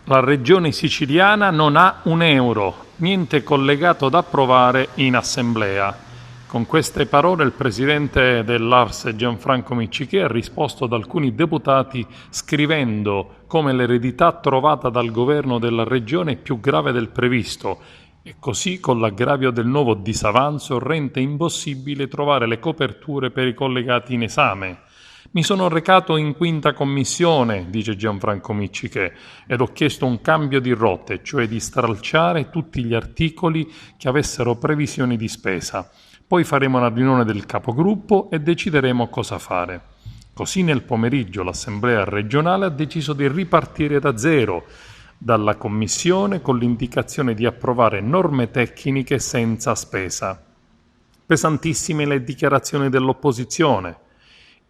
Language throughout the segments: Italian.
La regione siciliana non ha un euro, niente collegato da approvare in assemblea. Con queste parole il presidente dell'ARS Gianfranco Miccichè ha risposto ad alcuni deputati scrivendo come l'eredità trovata dal governo della regione è più grave del previsto e così con l'aggravio del nuovo disavanzo rende impossibile trovare le coperture per i collegati in esame. Mi sono recato in quinta commissione, dice Gianfranco Miccichè, ed ho chiesto un cambio di rotte, cioè di stralciare tutti gli articoli che avessero previsioni di spesa. Poi faremo una riunione del capogruppo e decideremo cosa fare. Così nel pomeriggio l'Assemblea regionale ha deciso di ripartire da zero dalla Commissione con l'indicazione di approvare norme tecniche senza spesa. Pesantissime le dichiarazioni dell'opposizione.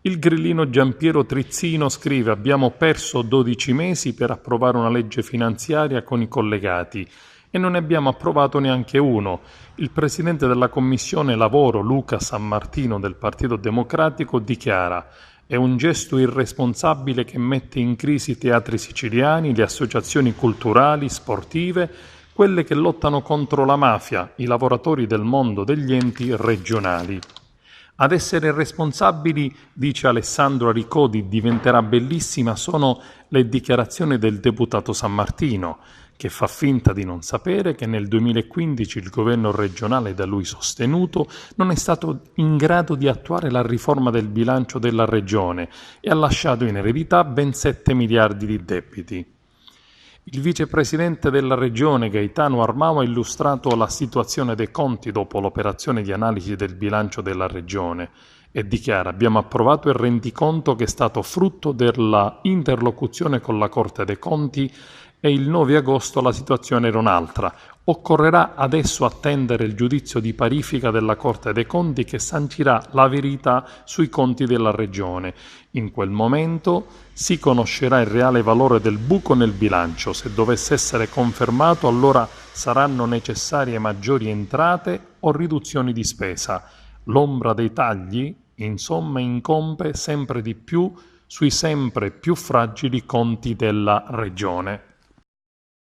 Il grillino Giampiero Trizzino scrive: abbiamo perso 12 mesi per approvare una legge finanziaria con i collegati e non ne abbiamo approvato neanche uno. Il presidente della Commissione Lavoro, Luca Sammartino del Partito Democratico, dichiara: è un gesto irresponsabile che mette in crisi i teatri siciliani, le associazioni culturali, sportive, quelle che lottano contro la mafia, i lavoratori del mondo degli enti regionali. Ad essere responsabili, dice Alessandro Aricodi, diventerà bellissima, sono le dichiarazioni del deputato Sammartino, che fa finta di non sapere che nel 2015 il governo regionale da lui sostenuto non è stato in grado di attuare la riforma del bilancio della regione e ha lasciato in eredità ben 7 miliardi di debiti. Il vicepresidente della regione Gaetano Armao ha illustrato la situazione dei conti dopo l'operazione di analisi del bilancio della regione e dichiara: abbiamo approvato il rendiconto che è stato frutto della interlocuzione con la Corte dei Conti e il 9 agosto la situazione era un'altra. Occorrerà adesso attendere il giudizio di parifica della Corte dei Conti che sancirà la verità sui conti della Regione. In quel momento si conoscerà il reale valore del buco nel bilancio. Se dovesse essere confermato, allora saranno necessarie maggiori entrate o riduzioni di spesa. L'ombra dei tagli, insomma, incombe sempre di più sui sempre più fragili conti della Regione.